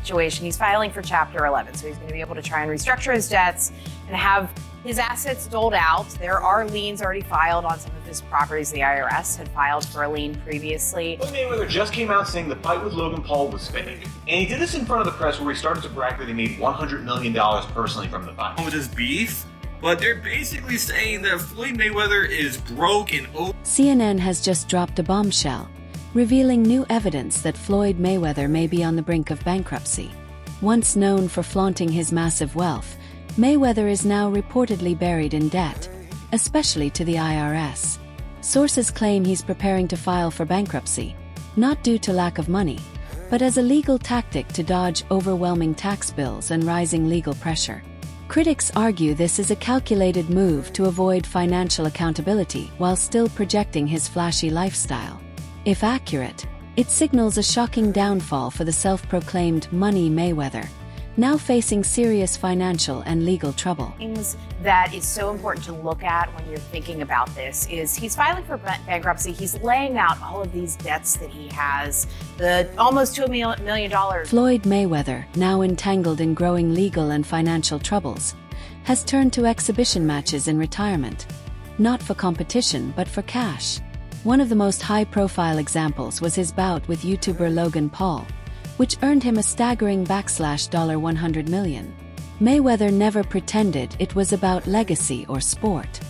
situation. He's filing for Chapter 11, so he's going to be able to try and restructure his debts and have his assets doled out. There are liens already filed on some of his properties. The IRS had filed for a lien previously. Floyd Mayweather just came out saying the fight with Logan Paul was fake. And he did this in front of the press where he started to brag that he made $100 million personally from the fight. With his beef, but they're basically saying that Floyd Mayweather is broke and CNN has just dropped a bombshell, revealing new evidence that Floyd Mayweather may be on the brink of bankruptcy. Once known for flaunting his massive wealth, Mayweather is now reportedly buried in debt, especially to the IRS. Sources claim he's preparing to file for bankruptcy, not due to lack of money, but as a legal tactic to dodge overwhelming tax bills and rising legal pressure. Critics argue this is a calculated move to avoid financial accountability while still projecting his flashy lifestyle. If accurate, it signals a shocking downfall for the self-proclaimed Money Mayweather, now facing serious financial and legal trouble. Things that is so important to look at when you're thinking about this is he's filing for bankruptcy. He's laying out all of these debts that he has, the almost $2 million. Floyd Mayweather, now entangled in growing legal and financial troubles, has turned to exhibition matches in retirement, not for competition but for cash. One of the most high-profile examples was his bout with YouTuber Logan Paul, which earned him a staggering $100 million. Mayweather never pretended it was about legacy or sport.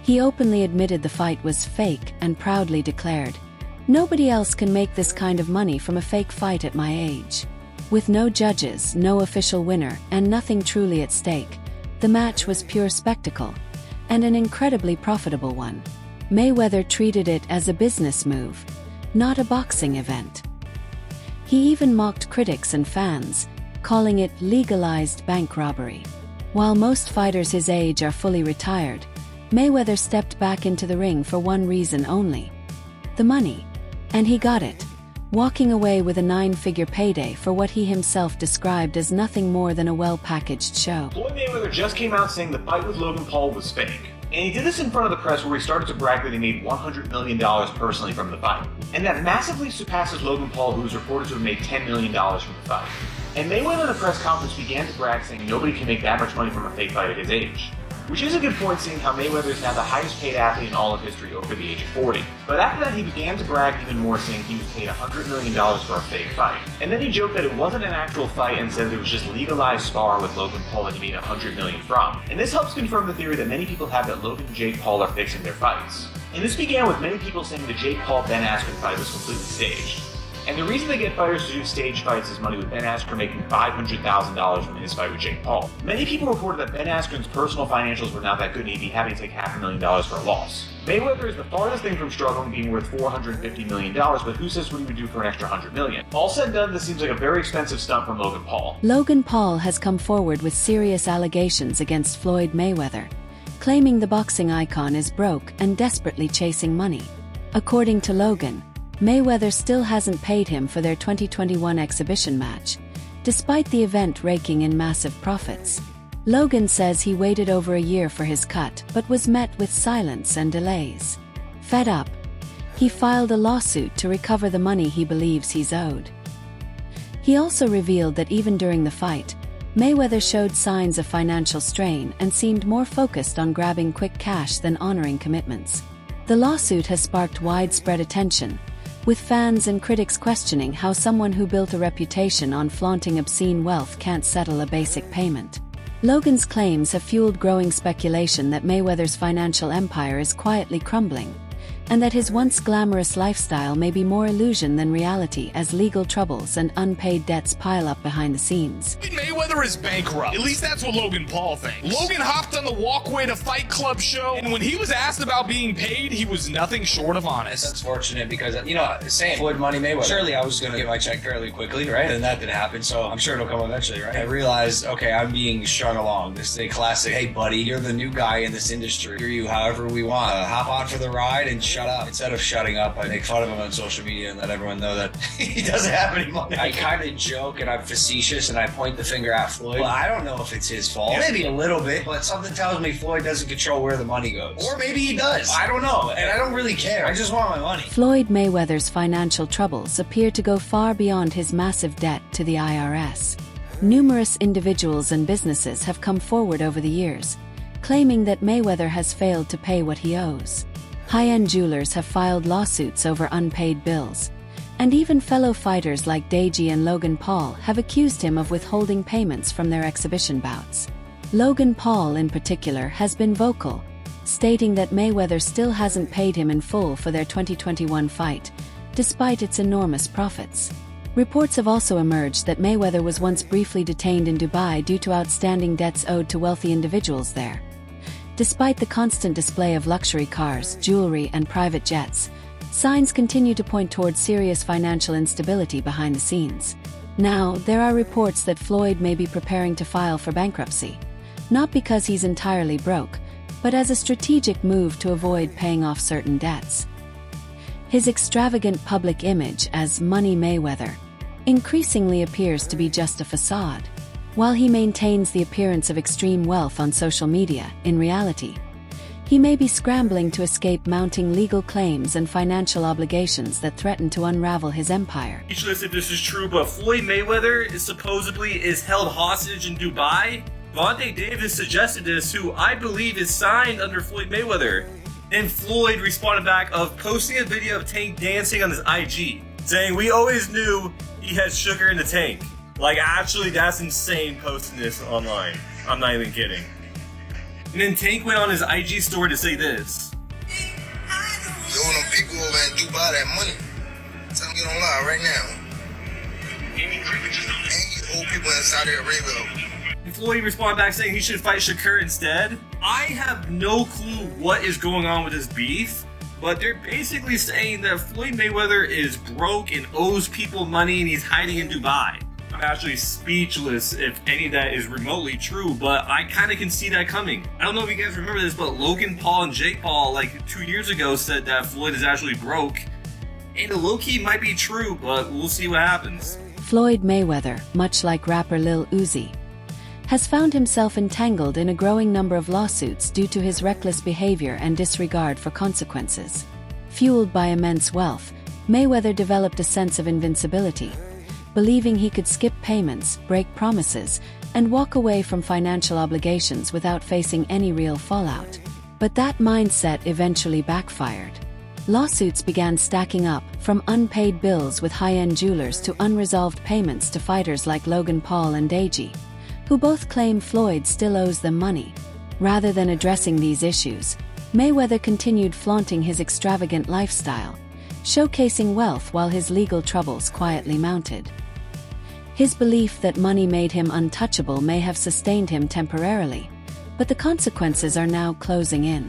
He openly admitted the fight was fake and proudly declared, "Nobody else can make this kind of money from a fake fight at my age." With no judges, no official winner, and nothing truly at stake, the match was pure spectacle, and an incredibly profitable one. Mayweather treated it as a business move, not a boxing event. He even mocked critics and fans, calling it legalized bank robbery. While most fighters his age are fully retired, Mayweather stepped back into the ring for one reason only: the money. And he got it, walking away with a 9-figure payday for what he himself described as nothing more than a well-packaged show. Floyd Mayweather just came out saying the fight with Logan Paul was fake. And he did this in front of the press where he started to brag that he made $100 million personally from the fight. And that massively surpasses Logan Paul, who is reported to have made $10 million from the fight. And Mayweather in a press conference began to brag, saying nobody can make that much money from a fake fight at his age. Which is a good point, seeing how Mayweather is now the highest paid athlete in all of history over the age of 40. But after that, he began to brag even more, saying he was paid $100 million for a fake fight. And then he joked that it wasn't an actual fight and said that it was just legalized spar with Logan Paul that he made $100 million from. And this helps confirm the theory that many people have that Logan and Jake Paul are fixing their fights. And this began with many people saying the Jake Paul-Ben Askren fight was completely staged. And the reason they get fighters to do stage fights is money, with Ben Askren making $500,000 from his fight with Jake Paul. Many people reported that Ben Askren's personal financials were not that good and he'd be having to take $500,000 for a loss. Mayweather is the farthest thing from struggling, being worth $450 million, but who says what he would do for an extra $100 million? All said and done, this seems like a very expensive stunt from Logan Paul. Logan Paul has come forward with serious allegations against Floyd Mayweather, claiming the boxing icon is broke and desperately chasing money. According to Logan, Mayweather still hasn't paid him for their 2021 exhibition match, despite the event raking in massive profits. Logan says he waited over a year for his cut but was met with silence and delays. Fed up, he filed a lawsuit to recover the money he believes he's owed. He also revealed that even during the fight, Mayweather showed signs of financial strain and seemed more focused on grabbing quick cash than honoring commitments. The lawsuit has sparked widespread attention, with fans and critics questioning how someone who built a reputation on flaunting obscene wealth can't settle a basic payment. Logan's claims have fueled growing speculation that Mayweather's financial empire is quietly crumbling, and that his once glamorous lifestyle may be more illusion than reality as legal troubles and unpaid debts pile up behind the scenes. Mayweather is bankrupt. At least that's what Logan Paul thinks. Logan hopped on the walkway to Fight Club show, and when he was asked about being paid, he was nothing short of honest. That's fortunate because, same Floyd Money Mayweather. Surely I was going to get my check fairly quickly, right? And that didn't happen, so I'm sure it'll come eventually, right? I realized, okay, I'm being strung along. This is a classic, hey buddy, you're the new guy in this industry. You're you however we want. Hop on for the ride and shut up. Instead of shutting up, I make fun of him on social media and let everyone know that he doesn't have any money. I kind of joke and I'm facetious and I point the finger at Floyd. Well, I don't know if it's his fault. Maybe a little bit, but something tells me Floyd doesn't control where the money goes. Or maybe he does. I don't know, and I don't really care. I just want my money. Floyd Mayweather's financial troubles appear to go far beyond his massive debt to the IRS. Numerous individuals and businesses have come forward over the years, claiming that Mayweather has failed to pay what he owes. High-end jewelers have filed lawsuits over unpaid bills, and even fellow fighters like Deji and Logan Paul have accused him of withholding payments from their exhibition bouts. Logan Paul, in particular, has been vocal, stating that Mayweather still hasn't paid him in full for their 2021 fight, despite its enormous profits. Reports have also emerged that Mayweather was once briefly detained in Dubai due to outstanding debts owed to wealthy individuals there. Despite the constant display of luxury cars, jewelry, and private jets, signs continue to point towards serious financial instability behind the scenes. Now, there are reports that Floyd may be preparing to file for bankruptcy, not because he's entirely broke, but as a strategic move to avoid paying off certain debts. His extravagant public image as Money Mayweather increasingly appears to be just a facade. While he maintains the appearance of extreme wealth on social media, in reality, he may be scrambling to escape mounting legal claims and financial obligations that threaten to unravel his empire. Speechless if this is true, but Floyd Mayweather is supposedly held hostage in Dubai. Vontae Davis suggested this, who I believe is signed under Floyd Mayweather. And Floyd responded back of posting a video of Tank dancing on his IG, saying, "We always knew he had sugar in the tank." Like, actually, that's insane posting this online. I'm not even kidding. And then Tank went on his IG story to say this. Yo, them people over in Dubai, that money. Tell them get online right now. And you old people in Saudi Arabia. And Floyd responded back saying he should fight Shakur instead. I have no clue what is going on with this beef, but they're basically saying that Floyd Mayweather is broke and owes people money and he's hiding in Dubai. I'm actually speechless if any of that is remotely true, but I kind of can see that coming. I don't know if you guys remember this, but Logan Paul and Jake Paul, like 2 years ago, said that Floyd is actually broke. And low-key might be true, but we'll see what happens. Floyd Mayweather, much like rapper Lil Uzi, has found himself entangled in a growing number of lawsuits due to his reckless behavior and disregard for consequences. Fueled by immense wealth, Mayweather developed a sense of invincibility, believing he could skip payments, break promises, and walk away from financial obligations without facing any real fallout. But that mindset eventually backfired. Lawsuits began stacking up, from unpaid bills with high-end jewelers to unresolved payments to fighters like Logan Paul and Deji, who both claim Floyd still owes them money. Rather than addressing these issues, Mayweather continued flaunting his extravagant lifestyle, showcasing wealth while his legal troubles quietly mounted. His belief that money made him untouchable may have sustained him temporarily, but the consequences are now closing in.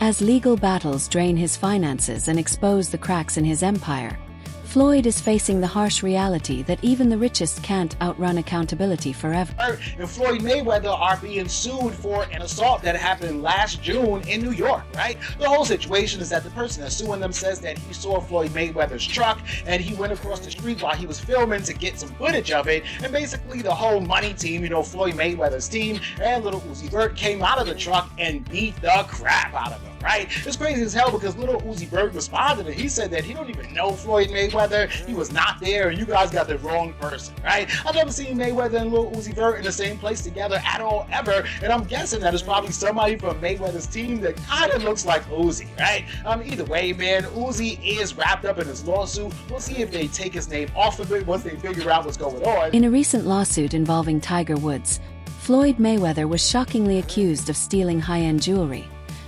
As legal battles drain his finances and expose the cracks in his empire, Floyd is facing the harsh reality that even the richest can't outrun accountability forever. And Floyd Mayweather are being sued for an assault that happened last June in New York, right? The whole situation is that the person that's suing them says that he saw Floyd Mayweather's truck and he went across the street while he was filming to get some footage of it. And basically the whole money team, Floyd Mayweather's team and Little Uzi Vert came out of the truck and beat the crap out of him, right? It's crazy as hell because Little Uzi Vert responded and he said that he don't even know Floyd Mayweather. He was not there and you guys got the wrong person, right? I've never seen Mayweather and Lil Uzi Vert in the same place together at all, ever, and I'm guessing that it's probably somebody from Mayweather's team that kind of looks like Uzi, right? Either way, man, Uzi is wrapped up in his lawsuit. We'll see if they take his name off of it once they figure out what's going on. In a recent lawsuit involving Tiger Woods, Floyd Mayweather was shockingly accused of stealing high-end jewelry,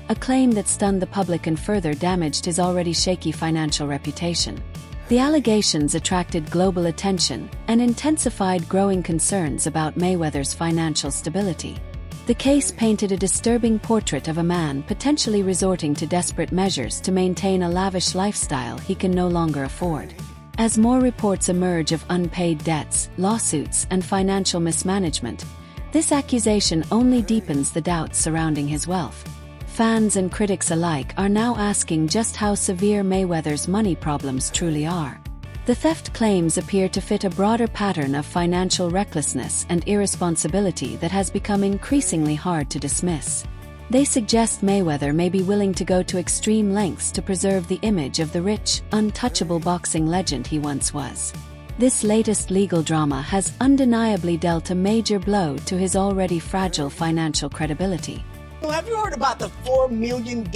a claim that stunned the public and further damaged his already shaky financial reputation. The allegations attracted global attention and intensified growing concerns about Mayweather's financial stability. The case painted a disturbing portrait of a man potentially resorting to desperate measures to maintain a lavish lifestyle he can no longer afford. As more reports emerge of unpaid debts, lawsuits, and financial mismanagement, this accusation only deepens the doubts surrounding his wealth. Fans and critics alike are now asking just how severe Mayweather's money problems truly are. The theft claims appear to fit a broader pattern of financial recklessness and irresponsibility that has become increasingly hard to dismiss. They suggest Mayweather may be willing to go to extreme lengths to preserve the image of the rich, untouchable boxing legend he once was. This latest legal drama has undeniably dealt a major blow to his already fragile financial credibility. Have you heard about the $4 million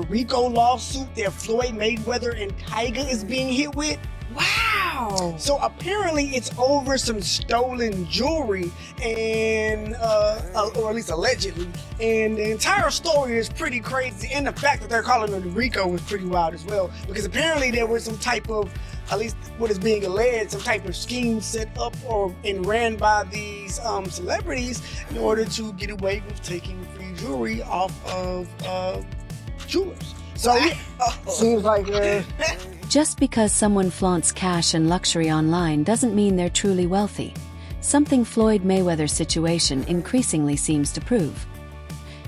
RICO lawsuit that Floyd Mayweather and Tiger is being hit with? Wow! So apparently it's over some stolen jewelry and, or at least allegedly, and the entire story is pretty crazy, and the fact that they're calling it RICO is pretty wild as well, because apparently there was some type of, at least what is being alleged, some type of scheme set up and ran by these celebrities in order to get away with taking free jewelry off of jewelers. So seems like Just because someone flaunts cash and luxury online doesn't mean they're truly wealthy, something Floyd Mayweather's situation increasingly seems to prove.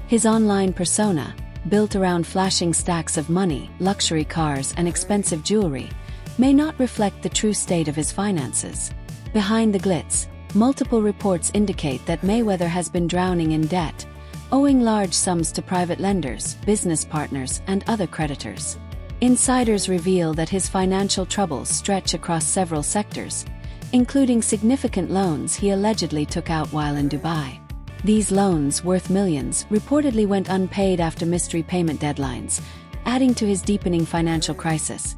His online persona, built around flashing stacks of money, luxury cars, and expensive jewelry, may not reflect the true state of his finances. Behind the glitz, multiple reports indicate that Mayweather has been drowning in debt, owing large sums to private lenders, business partners, and other creditors. Insiders reveal that his financial troubles stretch across several sectors, including significant loans he allegedly took out while in Dubai. These loans, worth millions, reportedly went unpaid after missed repayment deadlines, adding to his deepening financial crisis.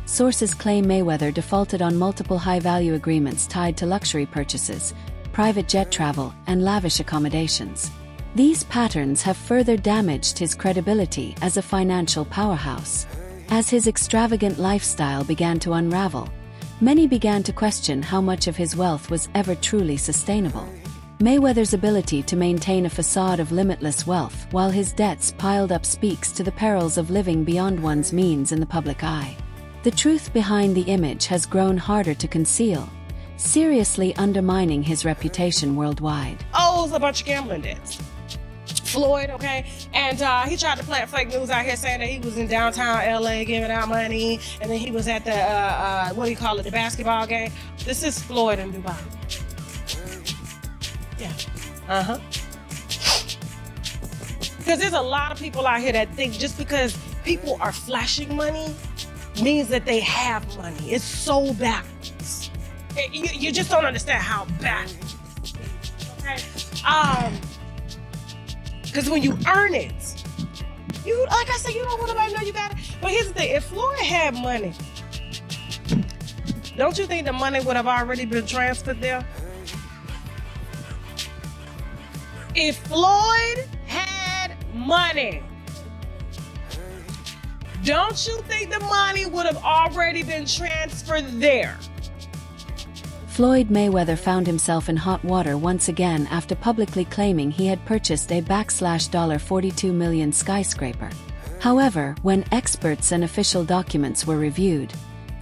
Sources claim Mayweather defaulted on multiple high-value agreements tied to luxury purchases, private jet travel, and lavish accommodations. These patterns have further damaged his credibility as a financial powerhouse. As his extravagant lifestyle began to unravel, many began to question how much of his wealth was ever truly sustainable. Mayweather's ability to maintain a facade of limitless wealth while his debts piled up speaks to the perils of living beyond one's means in the public eye. The truth behind the image has grown harder to conceal, seriously undermining his reputation worldwide. Owes a bunch of gambling debts. Floyd, okay? And he tried to plant fake news out here saying that he was in downtown LA giving out money, and then he was at the, what do you call it, the basketball game. This is Floyd in Dubai. Yeah. Uh-huh. Because there's a lot of people out here that think just because people are flashing money means that they have money. It's so backwards. You just don't understand how backwards it is, okay? Because when you earn it, like I said, you don't want nobody to know you got it. But here's the thing, if Floyd had money, don't you think the money would have already been transferred there? If Floyd had money, don't you think the money would have already been transferred there? Floyd Mayweather found himself in hot water once again after publicly claiming he had purchased a $42 million skyscraper. However, when experts and official documents were reviewed,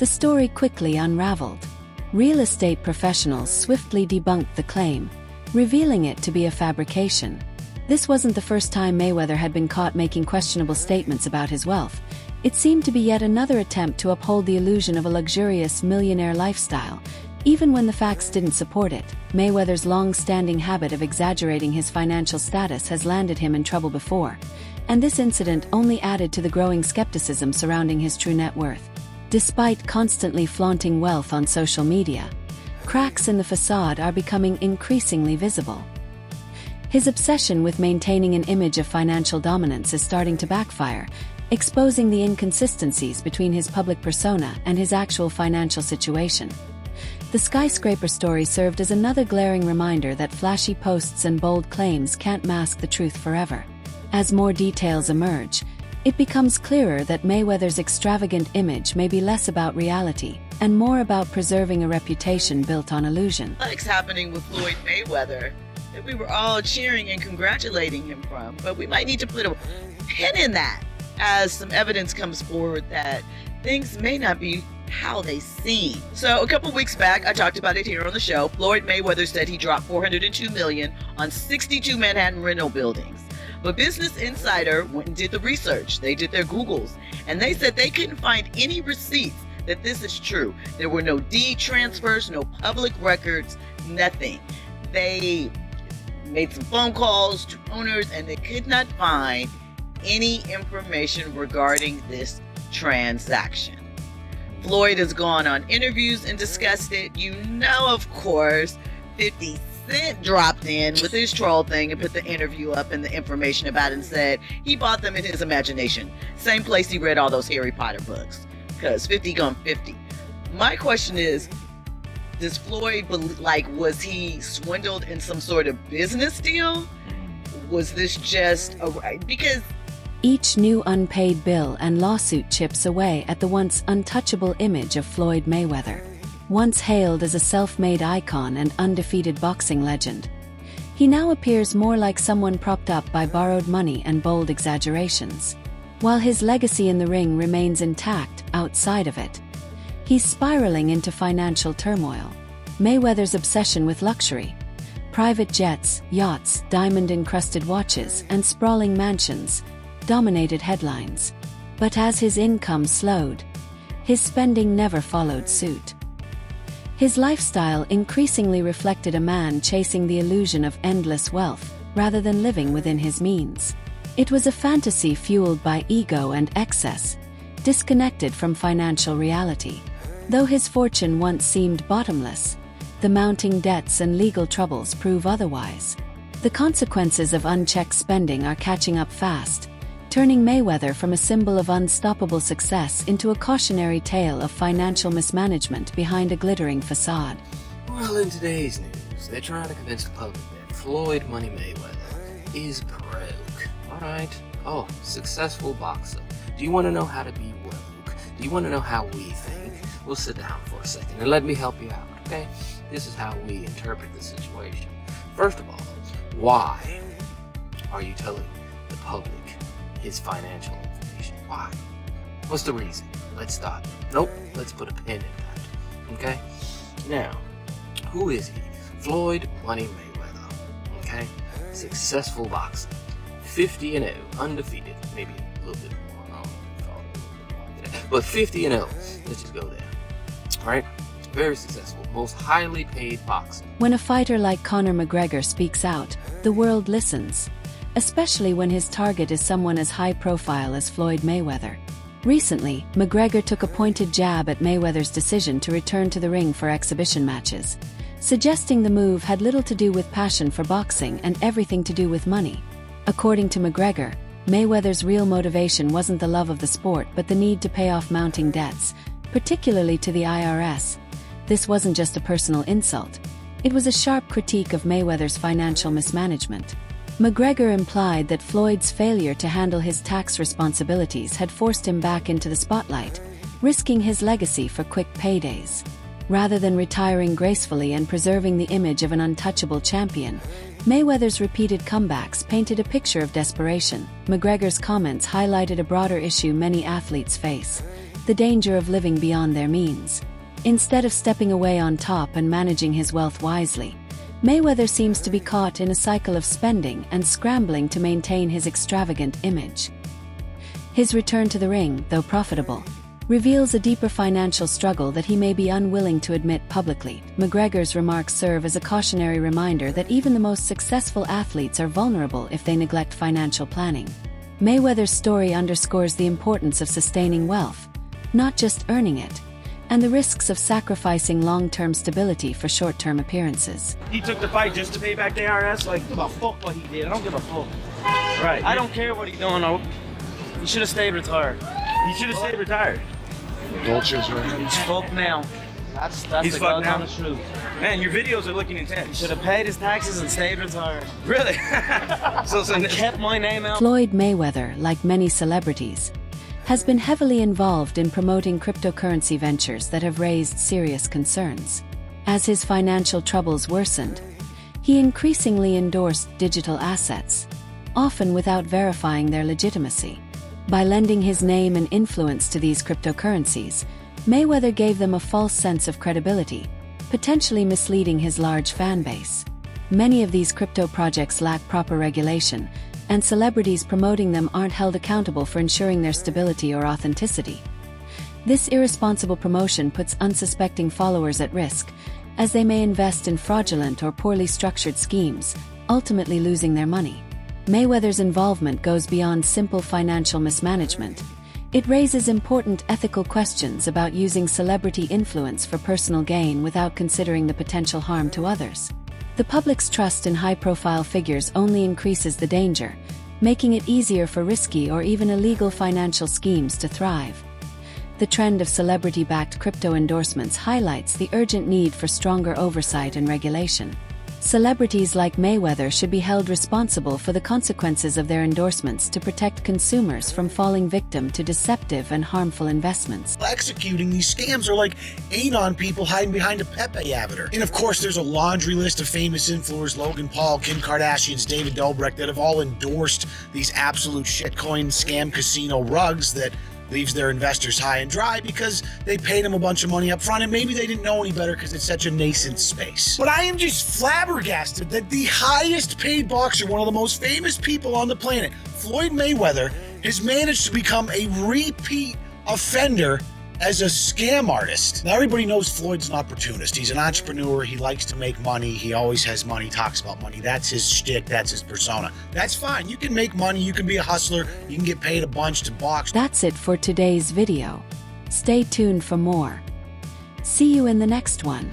the story quickly unraveled. Real estate professionals swiftly debunked the claim, revealing it to be a fabrication. This wasn't the first time Mayweather had been caught making questionable statements about his wealth. It seemed to be yet another attempt to uphold the illusion of a luxurious millionaire lifestyle, even when the facts didn't support it. Mayweather's long-standing habit of exaggerating his financial status has landed him in trouble before, and this incident only added to the growing skepticism surrounding his true net worth. Despite constantly flaunting wealth on social media, cracks in the facade are becoming increasingly visible. His obsession with maintaining an image of financial dominance is starting to backfire, exposing the inconsistencies between his public persona and his actual financial situation. The skyscraper story served as another glaring reminder that flashy posts and bold claims can't mask the truth forever. As more details emerge, it becomes clearer that Mayweather's extravagant image may be less about reality and more about preserving a reputation built on illusion. What's happening with Floyd Mayweather that we were all cheering and congratulating him from, but we might need to put a pin in that as some evidence comes forward that things may not be how they seem. So a couple weeks back, I talked about it here on the show. Floyd Mayweather said he dropped $402 million on 62 Manhattan rental buildings. But Business Insider went and did the research. They did their Googles, and they said they couldn't find any receipts that this is true. There were no deed transfers, no public records, nothing. They made some phone calls to owners, and they could not find any information regarding this transaction. Floyd has gone on interviews and discussed it. You know, of course, 50 Cent dropped in with his troll thing and put the interview up and the information about it and said he bought them in his imagination. Same place he read all those Harry Potter books, because 50 gone 50. My question is, does Floyd, was he swindled in some sort of business deal? Was this just because Each new unpaid bill and lawsuit chips away at the once untouchable image of Floyd Mayweather, once hailed as a self-made icon and undefeated boxing legend. He now appears more like someone propped up by borrowed money and bold exaggerations. While his legacy in the ring remains intact outside of it, he's spiraling into financial turmoil. Mayweather's obsession with luxury, private jets, yachts, diamond-encrusted watches, and sprawling mansions dominated headlines. But as his income slowed, his spending never followed suit. His lifestyle increasingly reflected a man chasing the illusion of endless wealth, rather than living within his means. It was a fantasy fueled by ego and excess, disconnected from financial reality. Though his fortune once seemed bottomless, the mounting debts and legal troubles prove otherwise. The consequences of unchecked spending are catching up fast, turning Mayweather from a symbol of unstoppable success into a cautionary tale of financial mismanagement behind a glittering facade. Well, in today's news, they're trying to convince the public that Floyd Money Mayweather is broke. Alright? Oh, successful boxer. Do you want to know how to be woke? Do you want to know how we think? We'll sit down for a second and let me help you out, okay? This is how we interpret the situation. First of all, why are you telling the public his financial information? Why? What's the reason? Let's start. Nope, let's put a pin in that. Okay? Now, who is he? Floyd Money Mayweather. Okay? Successful boxer. 50-0, undefeated. Maybe a little bit more. But 50-0. Let's just go there. Alright? Very successful. Most highly paid boxer. When a fighter like Conor McGregor speaks out, the world listens, especially when his target is someone as high-profile as Floyd Mayweather. Recently, McGregor took a pointed jab at Mayweather's decision to return to the ring for exhibition matches, suggesting the move had little to do with passion for boxing and everything to do with money. According to McGregor, Mayweather's real motivation wasn't the love of the sport but the need to pay off mounting debts, particularly to the IRS. This wasn't just a personal insult. It was a sharp critique of Mayweather's financial mismanagement. McGregor implied that Floyd's failure to handle his tax responsibilities had forced him back into the spotlight, risking his legacy for quick paydays. Rather than retiring gracefully and preserving the image of an untouchable champion, Mayweather's repeated comebacks painted a picture of desperation. McGregor's comments highlighted a broader issue many athletes face: the danger of living beyond their means. Instead of stepping away on top and managing his wealth wisely, Mayweather seems to be caught in a cycle of spending and scrambling to maintain his extravagant image. His return to the ring, though profitable, reveals a deeper financial struggle that he may be unwilling to admit publicly. McGregor's remarks serve as a cautionary reminder that even the most successful athletes are vulnerable if they neglect financial planning. Mayweather's story underscores the importance of sustaining wealth, not just earning it, and the risks of sacrificing long-term stability for short-term appearances. He took the fight just to pay back the IRS? Like, give a fuck what he did. I don't give a fuck. Right. I don't care what he's doing. He should have stayed retired. He should have stayed retired. Vultures, right? He's fucked now. That's He's the fucked now? honest truth. Man, your videos are looking intense. He should have paid his taxes and stayed retired. Really? so kept my name out. Floyd Mayweather, like many celebrities, has been heavily involved in promoting cryptocurrency ventures that have raised serious concerns. As his financial troubles worsened, he increasingly endorsed digital assets, often without verifying their legitimacy. By lending his name and influence to these cryptocurrencies, Mayweather gave them a false sense of credibility, potentially misleading his large fan base. Many of these crypto projects lack proper regulation, and celebrities promoting them aren't held accountable for ensuring their stability or authenticity. This irresponsible promotion puts unsuspecting followers at risk, as they may invest in fraudulent or poorly structured schemes, ultimately losing their money. Mayweather's involvement goes beyond simple financial mismanagement. It raises important ethical questions about using celebrity influence for personal gain without considering the potential harm to others. The public's trust in high-profile figures only increases the danger, making it easier for risky or even illegal financial schemes to thrive. The trend of celebrity-backed crypto endorsements highlights the urgent need for stronger oversight and regulation. Celebrities like Mayweather should be held responsible for the consequences of their endorsements to protect consumers from falling victim to deceptive and harmful investments. Executing these scams are like anon people hiding behind a Pepe avatar. And of course, there's a laundry list of famous influencers, Logan Paul, Kim Kardashian, David Dobrik, that have all endorsed these absolute shitcoin scam casino rugs that leaves their investors high and dry because they paid them a bunch of money up front and maybe they didn't know any better because it's such a nascent space. But I am just flabbergasted that the highest paid boxer, one of the most famous people on the planet, Floyd Mayweather, has managed to become a repeat offender as a scam artist. Now everybody knows Floyd's an opportunist. He's an entrepreneur. He likes to make money. He always has money, talks about money. That's his shtick. That's his persona. That's fine. You can make money. You can be a hustler. You can get paid a bunch to box. That's it for today's video. Stay tuned for more. See you in the next one.